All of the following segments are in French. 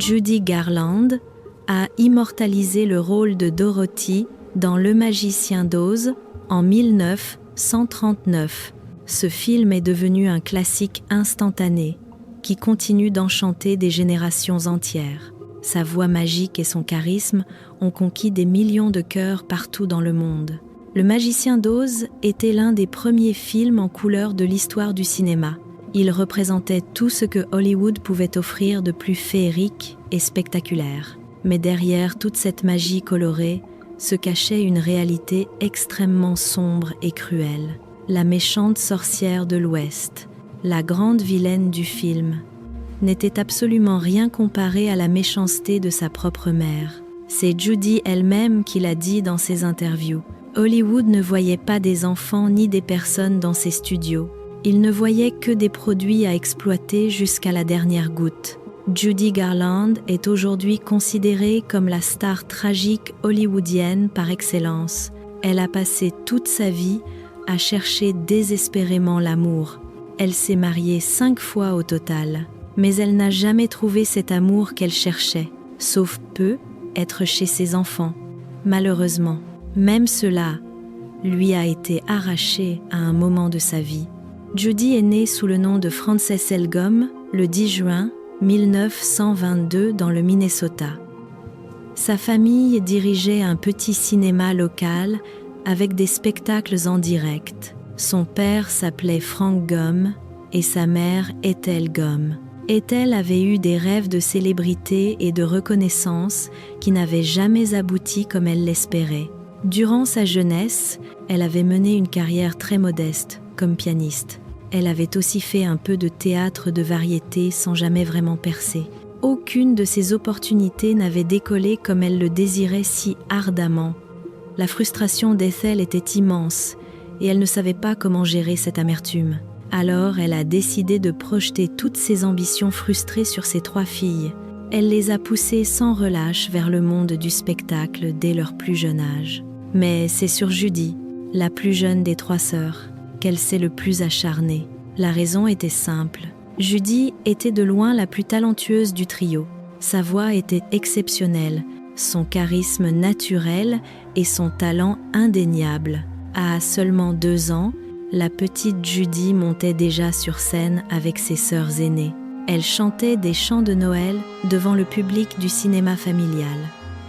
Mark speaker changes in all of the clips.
Speaker 1: Judy Garland, a immortalisé le rôle de Dorothy dans Le Magicien d'Oz en 1939. Ce film est devenu un classique instantané qui continue d'enchanter des générations entières. Sa voix magique et son charisme ont conquis des millions de cœurs partout dans le monde. Le Magicien d'Oz était l'un des premiers films en couleur de l'histoire du cinéma. Il représentait tout ce que Hollywood pouvait offrir de plus féerique et spectaculaire. Mais derrière toute cette magie colorée se cachait une réalité extrêmement sombre et cruelle. La méchante sorcière de l'Ouest, la grande vilaine du film, n'était absolument rien comparée à la méchanceté de sa propre mère. C'est Judy elle-même qui l'a dit dans ses interviews. Hollywood ne voyait pas des enfants ni des personnes dans ses studios. Il ne voyait que des produits à exploiter jusqu'à la dernière goutte. Judy Garland est aujourd'hui considérée comme la star tragique hollywoodienne par excellence. Elle a passé toute sa vie à chercher désespérément l'amour. Elle s'est mariée 5 fois au total, mais elle n'a jamais trouvé cet amour qu'elle cherchait, sauf peu être chez ses enfants. Malheureusement, même cela lui a été arraché à un moment de sa vie. Judy est née sous le nom de Frances Elgom le 10 juin 1922 dans le Minnesota. Sa famille dirigeait un petit cinéma local avec des spectacles en direct. Son père s'appelait Frank Gum et sa mère Ethel Gum. Ethel avait eu des rêves de célébrité et de reconnaissance qui n'avaient jamais abouti comme elle l'espérait. Durant sa jeunesse, elle avait mené une carrière très modeste comme pianiste. Elle avait aussi fait un peu de théâtre de variété sans jamais vraiment percer. Aucune de ces opportunités n'avait décollé comme elle le désirait si ardemment. La frustration d'Ethel était immense et elle ne savait pas comment gérer cette amertume. Alors elle a décidé de projeter toutes ses ambitions frustrées sur ses 3 filles. Elle les a poussées sans relâche vers le monde du spectacle dès leur plus jeune âge. Mais c'est sur Judy, la plus jeune des 3 sœurs, qu'elle s'est le plus acharnée. La raison était simple. Judy était de loin la plus talentueuse du trio. Sa voix était exceptionnelle, son charisme naturel et son talent indéniable. À seulement 2 ans, la petite Judy montait déjà sur scène avec ses sœurs aînées. Elle chantait des chants de Noël devant le public du cinéma familial.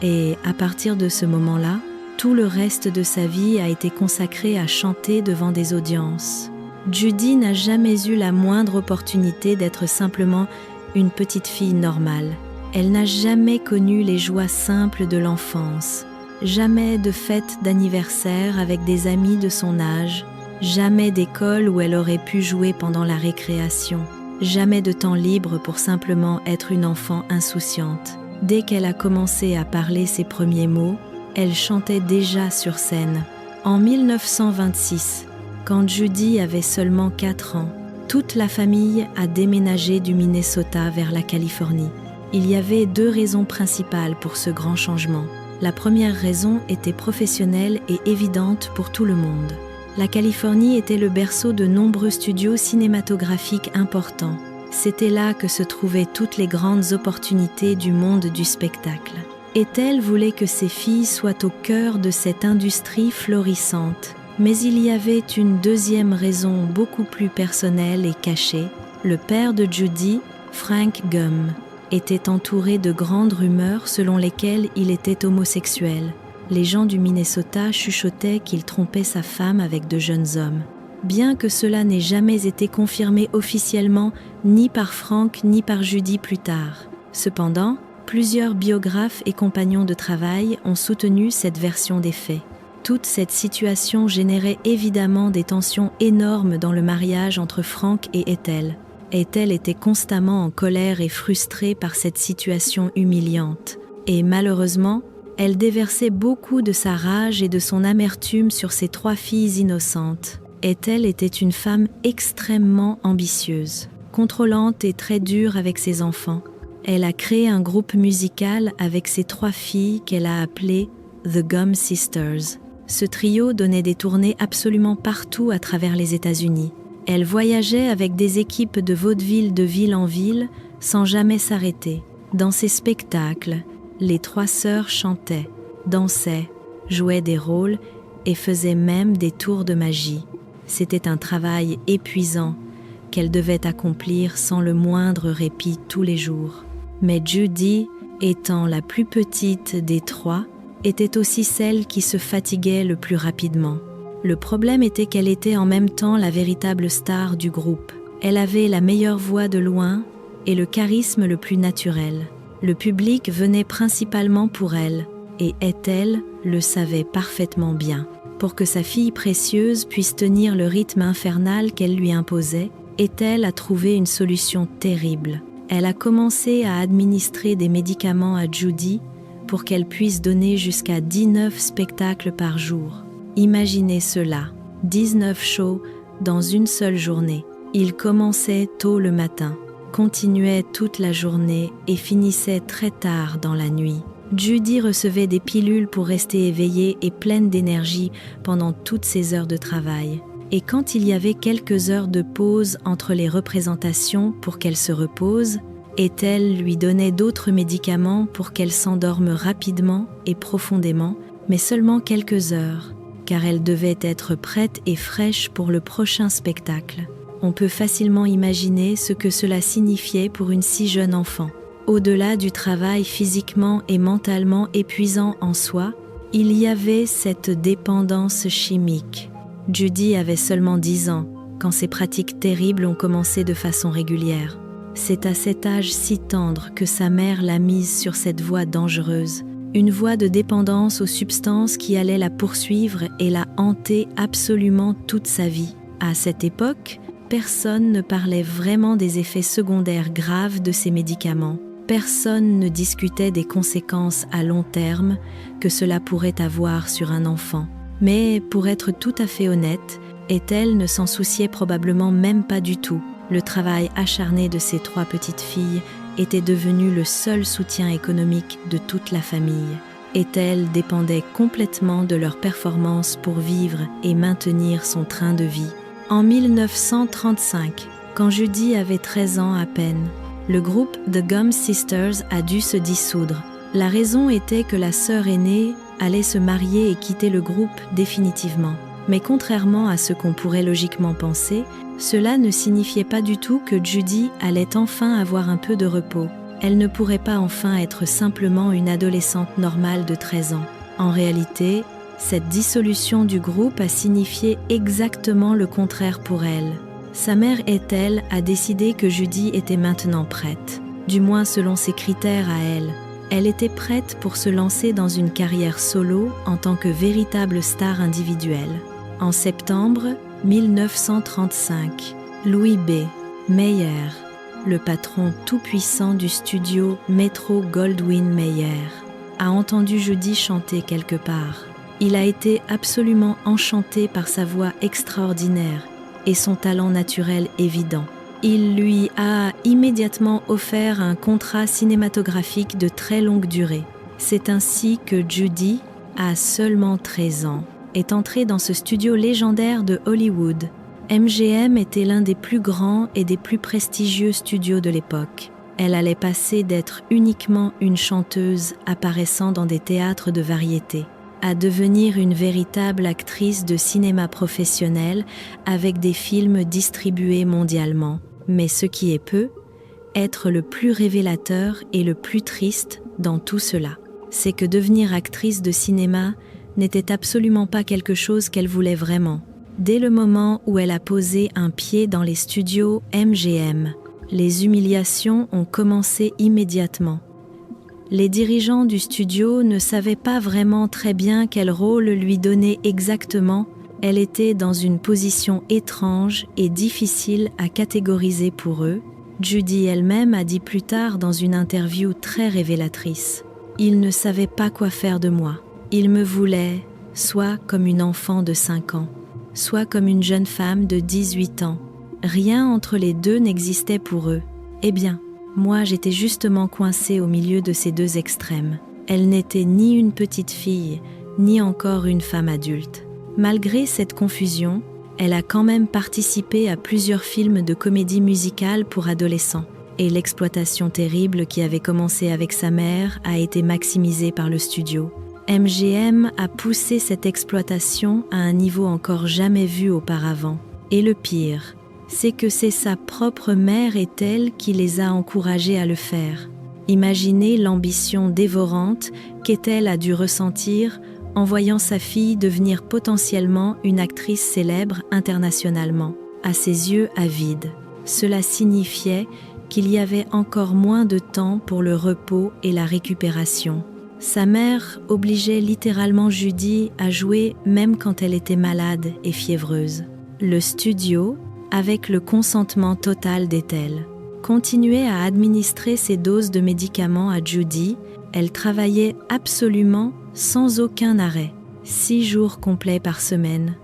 Speaker 1: Et à partir de ce moment-là, tout le reste de sa vie a été consacré à chanter devant des audiences. Judy n'a jamais eu la moindre opportunité d'être simplement une petite fille normale. Elle n'a jamais connu les joies simples de l'enfance. Jamais de fête d'anniversaire avec des amis de son âge. Jamais d'école où elle aurait pu jouer pendant la récréation. Jamais de temps libre pour simplement être une enfant insouciante. Dès qu'elle a commencé à parler ses premiers mots, elle chantait déjà sur scène. En 1926, quand Judy avait seulement 4 ans, toute la famille a déménagé du Minnesota vers la Californie. Il y avait 2 raisons principales pour ce grand changement. La première raison était professionnelle et évidente pour tout le monde. La Californie était le berceau de nombreux studios cinématographiques importants. C'était là que se trouvaient toutes les grandes opportunités du monde du spectacle. Ethel voulait que ses filles soient au cœur de cette industrie florissante. Mais il y avait une deuxième raison beaucoup plus personnelle et cachée. Le père de Judy, Frank Gum, était entouré de grandes rumeurs selon lesquelles il était homosexuel. Les gens du Minnesota chuchotaient qu'il trompait sa femme avec de jeunes hommes. Bien que cela n'ait jamais été confirmé officiellement ni par Frank ni par Judy plus tard. Cependant, plusieurs biographes et compagnons de travail ont soutenu cette version des faits. Toute cette situation générait évidemment des tensions énormes dans le mariage entre Frank et Ethel. Ethel était constamment en colère et frustrée par cette situation humiliante. Et malheureusement, elle déversait beaucoup de sa rage et de son amertume sur ses 3 filles innocentes. Ethel était une femme extrêmement ambitieuse, contrôlante et très dure avec ses enfants. Elle a créé un groupe musical avec ses 3 filles qu'elle a appelé The Gum Sisters. Ce trio donnait des tournées absolument partout à travers les États-Unis. Elle voyageait avec des équipes de vaudeville de ville en ville sans jamais s'arrêter. Dans ces spectacles, les 3 sœurs chantaient, dansaient, jouaient des rôles et faisaient même des tours de magie. C'était un travail épuisant qu'elles devaient accomplir sans le moindre répit tous les jours. Mais Judy, étant la plus petite des 3, était aussi celle qui se fatiguait le plus rapidement. Le problème était qu'elle était en même temps la véritable star du groupe. Elle avait la meilleure voix de loin et le charisme le plus naturel. Le public venait principalement pour elle, et Ethel le savait parfaitement bien. Pour que sa fille précieuse puisse tenir le rythme infernal qu'elle lui imposait, Ethel a trouvé une solution terrible. Elle a commencé à administrer des médicaments à Judy pour qu'elle puisse donner jusqu'à 19 spectacles par jour. Imaginez cela, 19 shows dans une seule journée. Ils commençaient tôt le matin, continuaient toute la journée et finissaient très tard dans la nuit. Judy recevait des pilules pour rester éveillée et pleine d'énergie pendant toutes ces heures de travail. Et quand il y avait quelques heures de pause entre les représentations pour qu'elle se repose, Ethel lui donnait d'autres médicaments pour qu'elle s'endorme rapidement et profondément, mais seulement quelques heures, car elle devait être prête et fraîche pour le prochain spectacle. On peut facilement imaginer ce que cela signifiait pour une si jeune enfant. Au-delà du travail physiquement et mentalement épuisant en soi, il y avait cette dépendance chimique. Judy avait seulement 10 ans quand ces pratiques terribles ont commencé de façon régulière. C'est à cet âge si tendre que sa mère l'a mise sur cette voie dangereuse, une voie de dépendance aux substances qui allait la poursuivre et la hanter absolument toute sa vie. À cette époque, personne ne parlait vraiment des effets secondaires graves de ces médicaments. Personne ne discutait des conséquences à long terme que cela pourrait avoir sur un enfant. Mais pour être tout à fait honnête, Ethel ne s'en souciait probablement même pas du tout. Le travail acharné de ses 3 petites filles était devenu le seul soutien économique de toute la famille. Ethel dépendait complètement de leur performance pour vivre et maintenir son train de vie. En 1935, quand Judy avait 13 ans à peine, le groupe The Gum Sisters a dû se dissoudre. La raison était que la sœur aînée allait se marier et quitter le groupe définitivement. Mais contrairement à ce qu'on pourrait logiquement penser, cela ne signifiait pas du tout que Judy allait enfin avoir un peu de repos. Elle ne pourrait pas enfin être simplement une adolescente normale de 13 ans. En réalité, cette dissolution du groupe a signifié exactement le contraire pour elle. Sa mère Ethel a décidé que Judy était maintenant prête, du moins selon ses critères à elle. Elle était prête pour se lancer dans une carrière solo en tant que véritable star individuelle. En septembre 1935, Louis B. Mayer, le patron tout-puissant du studio Metro-Goldwyn-Mayer, a entendu Judy chanter quelque part. Il a été absolument enchanté par sa voix extraordinaire et son talent naturel évident. Il lui a immédiatement offert un contrat cinématographique de très longue durée. C'est ainsi que Judy, à seulement 13 ans, est entrée dans ce studio légendaire de Hollywood. MGM était l'un des plus grands et des plus prestigieux studios de l'époque. Elle allait passer d'être uniquement une chanteuse apparaissant dans des théâtres de variété à devenir une véritable actrice de cinéma professionnelle avec des films distribués mondialement. Mais ce qui est peu, être le plus révélateur et le plus triste dans tout cela, c'est que devenir actrice de cinéma n'était absolument pas quelque chose qu'elle voulait vraiment. Dès le moment où elle a posé un pied dans les studios MGM, les humiliations ont commencé immédiatement. Les dirigeants du studio ne savaient pas vraiment très bien quel rôle lui donner exactement. Elle était dans une position étrange et difficile à catégoriser pour eux. Judy elle-même a dit plus tard dans une interview très révélatrice « Ils ne savaient pas quoi faire de moi. Ils me voulaient soit comme une enfant de 5 ans, soit comme une jeune femme de 18 ans. Rien entre les deux n'existait pour eux. Eh bien, moi, j'étais justement coincée au milieu de ces 2 extrêmes. Elle n'était ni une petite fille, ni encore une femme adulte. Malgré cette confusion, elle a quand même participé à plusieurs films de comédie musicale pour adolescents. Et l'exploitation terrible qui avait commencé avec sa mère a été maximisée par le studio. MGM a poussé cette exploitation à un niveau encore jamais vu auparavant. Et le pire, c'est que c'est sa propre mère et elle qui les a encouragés à le faire. Imaginez l'ambition dévorante qu'Ethel a dû ressentir en voyant sa fille devenir potentiellement une actrice célèbre internationalement. À ses yeux avides, cela signifiait qu'il y avait encore moins de temps pour le repos et la récupération. Sa mère obligeait littéralement Judy à jouer même quand elle était malade et fiévreuse. Le studio, avec le consentement total d'Ethel, continuait à administrer ses doses de médicaments à Judy. Elle travaillait absolument sans aucun arrêt, 6 jours complets par semaine,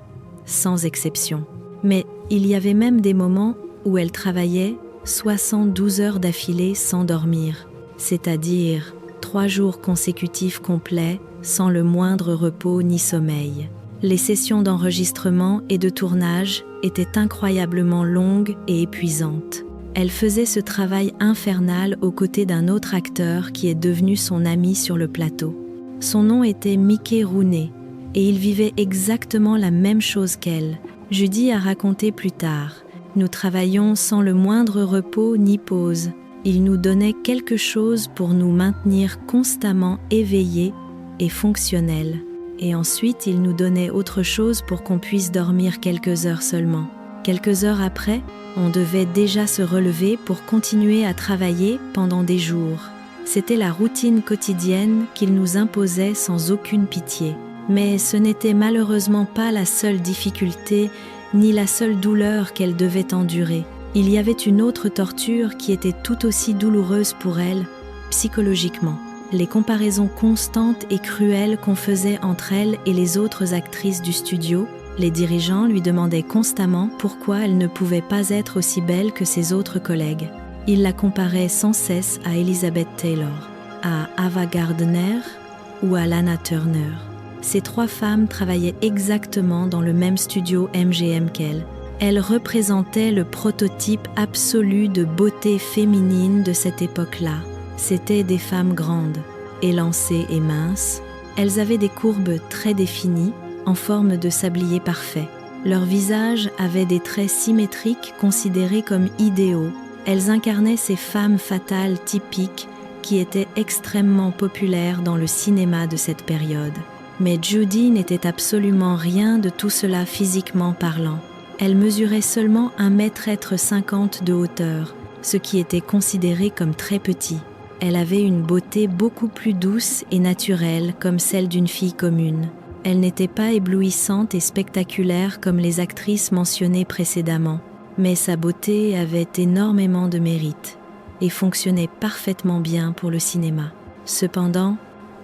Speaker 1: sans exception. Mais il y avait même des moments où elle travaillait 72 heures d'affilée sans dormir, c'est-à-dire 3 jours consécutifs complets sans le moindre repos ni sommeil. Les sessions d'enregistrement et de tournage étaient incroyablement longues et épuisantes. Elle faisait ce travail infernal aux côtés d'un autre acteur qui est devenu son ami sur le plateau. Son nom était Mickey Rooney et il vivait exactement la même chose qu'elle. Judy a raconté plus tard: « Nous travaillions sans le moindre repos ni pause. Il nous donnait quelque chose pour nous maintenir constamment éveillés et fonctionnels. Et ensuite, il nous donnait autre chose pour qu'on puisse dormir quelques heures seulement. Quelques heures après, on devait déjà se relever pour continuer à travailler pendant des jours. C'était la routine quotidienne qu'il nous imposait sans aucune pitié. Mais ce n'était malheureusement pas la seule difficulté ni la seule douleur qu'elle devait endurer. Il y avait une autre torture qui était tout aussi douloureuse pour elle, psychologiquement. Les comparaisons constantes et cruelles qu'on faisait entre elle et les autres actrices du studio. Les dirigeants lui demandaient constamment pourquoi elle ne pouvait pas être aussi belle que ses autres collègues. Ils la comparaient sans cesse à Elizabeth Taylor, à Ava Gardner ou à Lana Turner. Ces 3 femmes travaillaient exactement dans le même studio MGM qu'elle. Elles représentaient le prototype absolu de beauté féminine de cette époque-là. C'étaient des femmes grandes, élancées et minces. Elles avaient des courbes très définies, en forme de sablier parfait. Leurs visages avaient des traits symétriques considérés comme idéaux. Elles incarnaient ces femmes fatales typiques qui étaient extrêmement populaires dans le cinéma de cette période. Mais Judy n'était absolument rien de tout cela physiquement parlant. Elle mesurait seulement 1,50 m de hauteur, ce qui était considéré comme très petit. Elle avait une beauté beaucoup plus douce et naturelle comme celle d'une fille commune. Elle n'était pas éblouissante et spectaculaire comme les actrices mentionnées précédemment, mais sa beauté avait énormément de mérite et fonctionnait parfaitement bien pour le cinéma. Cependant,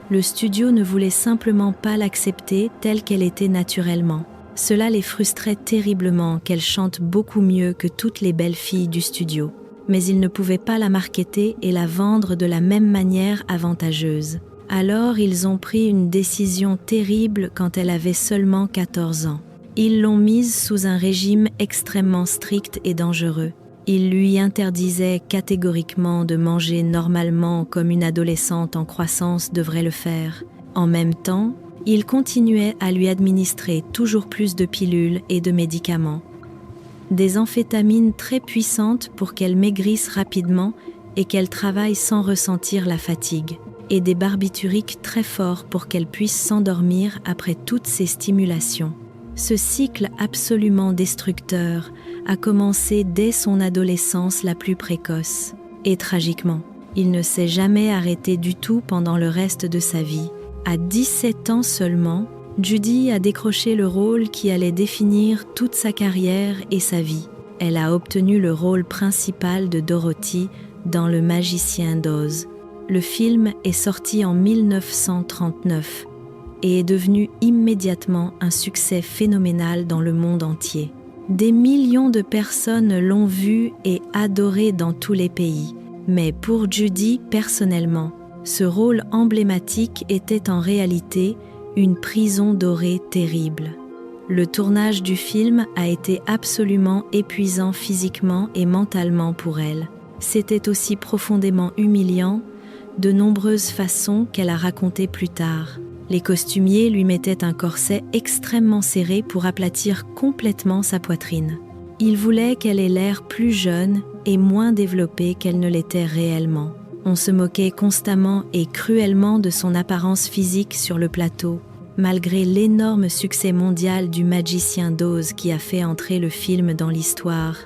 Speaker 1: le studio ne voulait simplement pas l'accepter telle qu'elle était naturellement. Cela les frustrait terriblement qu'elle chante beaucoup mieux que toutes les belles filles du studio. Mais ils ne pouvaient pas la marketer et la vendre de la même manière avantageuse. Alors ils ont pris une décision terrible quand elle avait seulement 14 ans. Ils l'ont mise sous un régime extrêmement strict et dangereux. Ils lui interdisaient catégoriquement de manger normalement comme une adolescente en croissance devrait le faire. En même temps, ils continuaient à lui administrer toujours plus de pilules et de médicaments. Des amphétamines très puissantes pour qu'elle maigrisse rapidement et qu'elle travaille sans ressentir la fatigue, et des barbituriques très forts pour qu'elle puisse s'endormir après toutes ces stimulations. Ce cycle absolument destructeur a commencé dès son adolescence la plus précoce. Et tragiquement, il ne s'est jamais arrêté du tout pendant le reste de sa vie. À 17 ans seulement, Judy a décroché le rôle qui allait définir toute sa carrière et sa vie. Elle a obtenu le rôle principal de Dorothy dans Le Magicien d'Oz. Le film est sorti en 1939 et est devenu immédiatement un succès phénoménal dans le monde entier. Des millions de personnes l'ont vu et adoré dans tous les pays. Mais pour Judy, personnellement, ce rôle emblématique était en réalité une prison dorée terrible. Le tournage du film a été absolument épuisant physiquement et mentalement pour elle. C'était aussi profondément humiliant, de nombreuses façons qu'elle a racontées plus tard. Les costumiers lui mettaient un corset extrêmement serré pour aplatir complètement sa poitrine. Ils voulaient qu'elle ait l'air plus jeune et moins développée qu'elle ne l'était réellement. On se moquait constamment et cruellement de son apparence physique sur le plateau, malgré l'énorme succès mondial du magicien d'Oz qui a fait entrer le film dans l'histoire.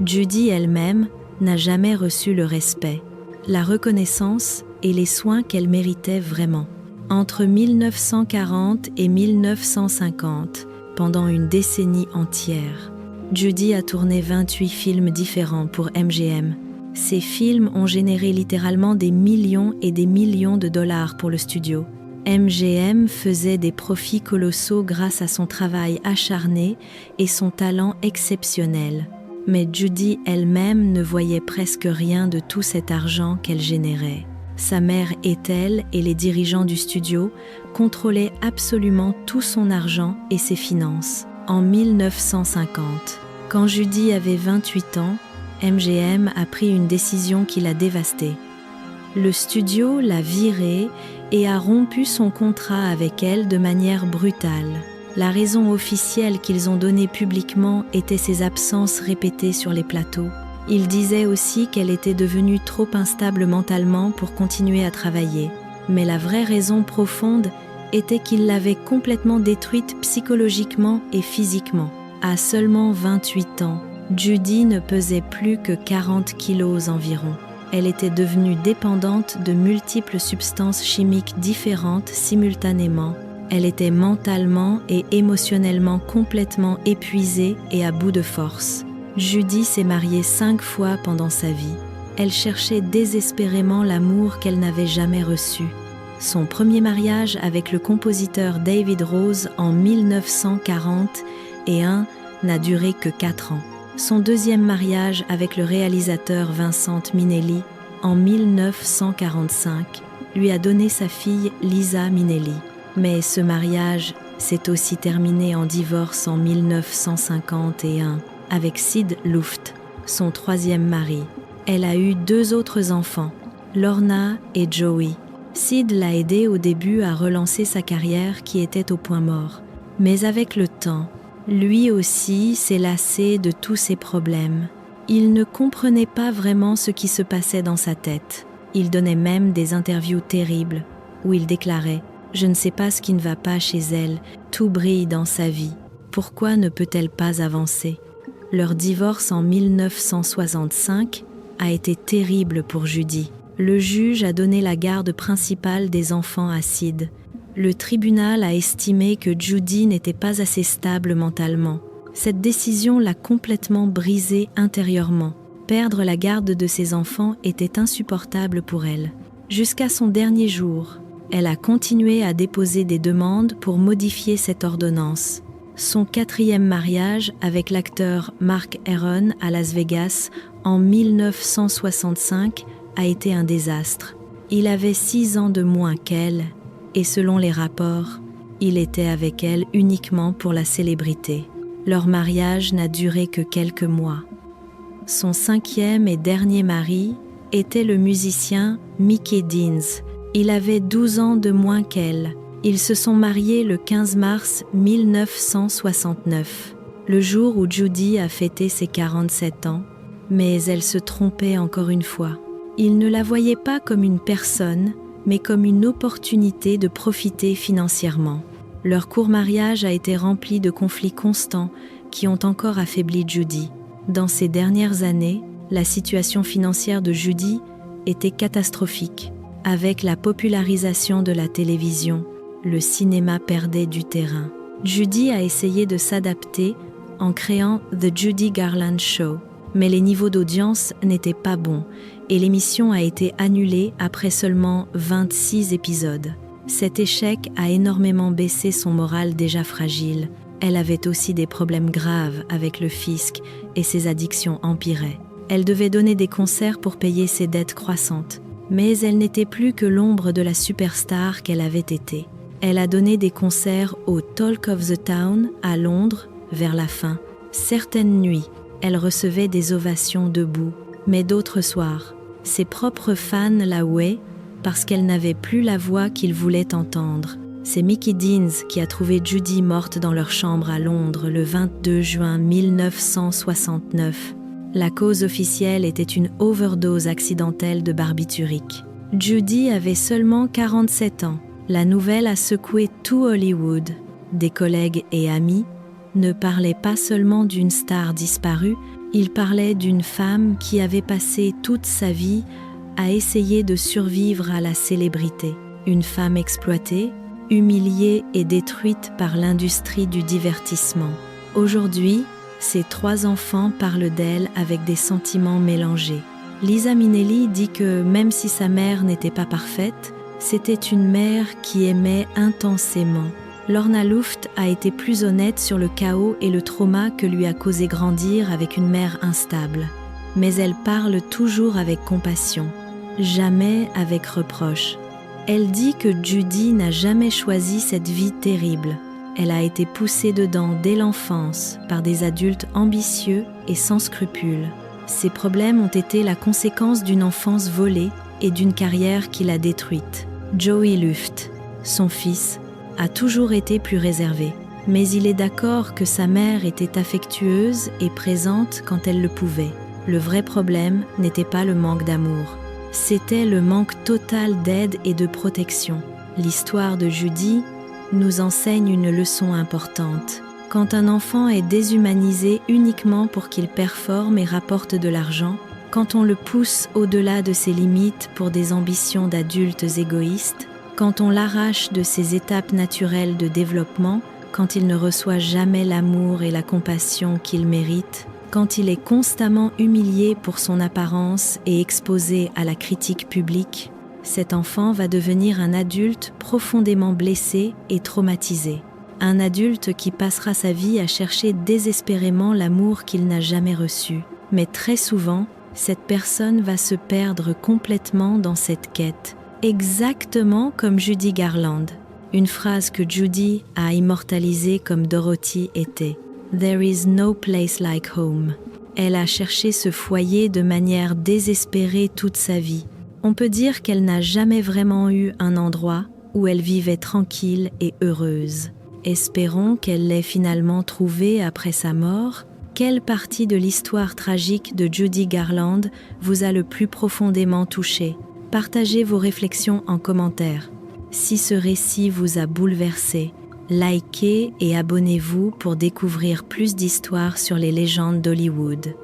Speaker 1: Judy elle-même n'a jamais reçu le respect, la reconnaissance et les soins qu'elle méritait vraiment. Entre 1940 et 1950, pendant une décennie entière, Judy a tourné 28 films différents pour MGM. Ces films ont généré littéralement des millions et des millions de dollars pour le studio. MGM faisait des profits colossaux grâce à son travail acharné et son talent exceptionnel. Mais Judy elle-même ne voyait presque rien de tout cet argent qu'elle générait. Sa mère Ethel et les dirigeants du studio contrôlaient absolument tout son argent et ses finances. En 1950, quand Judy avait 28 ans, MGM a pris une décision qui l'a dévastée. Le studio l'a virée et a rompu son contrat avec elle de manière brutale. La raison officielle qu'ils ont donnée publiquement était ses absences répétées sur les plateaux. Ils disaient aussi qu'elle était devenue trop instable mentalement pour continuer à travailler. Mais la vraie raison profonde était qu'ils l'avaient complètement détruite psychologiquement et physiquement. À seulement 28 ans, Judy ne pesait plus que 40 kilos environ. Elle était devenue dépendante de multiples substances chimiques différentes simultanément. Elle était mentalement et émotionnellement complètement épuisée et à bout de force. Judy s'est mariée 5 fois pendant sa vie. Elle cherchait désespérément l'amour qu'elle n'avait jamais reçu. Son premier mariage avec le compositeur David Rose en 1941 n'a duré que 4 ans. Son deuxième mariage avec le réalisateur Vincent Minnelli en 1945 lui a donné sa fille Liza Minnelli. Mais ce mariage s'est aussi terminé en divorce en 1951 avec Sid Luft, son troisième mari. Elle a eu 2 autres enfants, Lorna et Joey. Sid l'a aidée au début à relancer sa carrière qui était au point mort. Mais avec le temps, lui aussi s'est lassé de tous ses problèmes. Il ne comprenait pas vraiment ce qui se passait dans sa tête. Il donnait même des interviews terribles où il déclarait « Je ne sais pas ce qui ne va pas chez elle, tout brille dans sa vie. Pourquoi ne peut-elle pas avancer ?» Leur divorce en 1965 a été terrible pour Judy. Le juge a donné la garde principale des enfants à Sid. Le tribunal a estimé que Judy n'était pas assez stable mentalement. Cette décision l'a complètement brisée intérieurement. Perdre la garde de ses enfants était insupportable pour elle. Jusqu'à son dernier jour, elle a continué à déposer des demandes pour modifier cette ordonnance. Son 4e mariage avec l'acteur Mark Herron à Las Vegas en 1965 a été un désastre. Il avait 6 ans de moins qu'elle et selon les rapports, il était avec elle uniquement pour la célébrité. Leur mariage n'a duré que quelques mois. Son 5e et dernier mari était le musicien Mickey Deans. Il avait 12 ans de moins qu'elle. Ils se sont mariés le 15 mars 1969, le jour où Judy a fêté ses 47 ans, mais elle se trompait encore une fois. Il ne la voyait pas comme une personne, mais comme une opportunité de profiter financièrement. Leur court mariage a été rempli de conflits constants qui ont encore affaibli Judy. Dans ces dernières années, la situation financière de Judy était catastrophique. Avec la popularisation de la télévision, le cinéma perdait du terrain. Judy a essayé de s'adapter en créant The Judy Garland Show, mais les niveaux d'audience n'étaient pas bons et l'émission a été annulée après seulement 26 épisodes. Cet échec a énormément baissé son moral déjà fragile. Elle avait aussi des problèmes graves avec le fisc et ses addictions empiraient. Elle devait donner des concerts pour payer ses dettes croissantes, mais elle n'était plus que l'ombre de la superstar qu'elle avait été. Elle a donné des concerts au Talk of the Town à Londres vers la fin. Certaines nuits, elle recevait des ovations debout. Mais d'autres soirs, ses propres fans la huaient parce qu'elle n'avait plus la voix qu'ils voulaient entendre. C'est Mickey Deans qui a trouvé Judy morte dans leur chambre à Londres le 22 juin 1969. La cause officielle était une overdose accidentelle de barbiturique. Judy avait seulement 47 ans. La nouvelle a secoué tout Hollywood. Des collègues et amis ne parlaient pas seulement d'une star disparue, ils parlaient d'une femme qui avait passé toute sa vie à essayer de survivre à la célébrité. Une femme exploitée, humiliée et détruite par l'industrie du divertissement. Aujourd'hui, ses 3 enfants parlent d'elle avec des sentiments mélangés. Liza Minnelli dit que même si sa mère n'était pas parfaite, c'était une mère qui aimait intensément. Lorna Luft a été plus honnête sur le chaos et le trauma que lui a causé grandir avec une mère instable. Mais elle parle toujours avec compassion, jamais avec reproche. Elle dit que Judy n'a jamais choisi cette vie terrible. Elle a été poussée dedans dès l'enfance par des adultes ambitieux et sans scrupules. Ses problèmes ont été la conséquence d'une enfance volée et d'une carrière qui l'a détruite. Joey Luft, son fils, a toujours été plus réservé. Mais il est d'accord que sa mère était affectueuse et présente quand elle le pouvait. Le vrai problème n'était pas le manque d'amour. C'était le manque total d'aide et de protection. L'histoire de Judy nous enseigne une leçon importante. Quand un enfant est déshumanisé uniquement pour qu'il performe et rapporte de l'argent, quand on le pousse au-delà de ses limites pour des ambitions d'adultes égoïstes, quand on l'arrache de ses étapes naturelles de développement, quand il ne reçoit jamais l'amour et la compassion qu'il mérite, quand il est constamment humilié pour son apparence et exposé à la critique publique, cet enfant va devenir un adulte profondément blessé et traumatisé. Un adulte qui passera sa vie à chercher désespérément l'amour qu'il n'a jamais reçu. Mais très souvent, cette personne va se perdre complètement dans cette quête. Exactement comme Judy Garland. Une phrase que Judy a immortalisée comme Dorothy était « There is no place like home ». Elle a cherché ce foyer de manière désespérée toute sa vie. On peut dire qu'elle n'a jamais vraiment eu un endroit où elle vivait tranquille et heureuse. Espérons qu'elle l'ait finalement trouvé après sa mort. Quelle partie de l'histoire tragique de Judy Garland vous a le plus profondément touché ? Partagez vos réflexions en commentaire. Si ce récit vous a bouleversé, likez et abonnez-vous pour découvrir plus d'histoires sur les légendes d'Hollywood.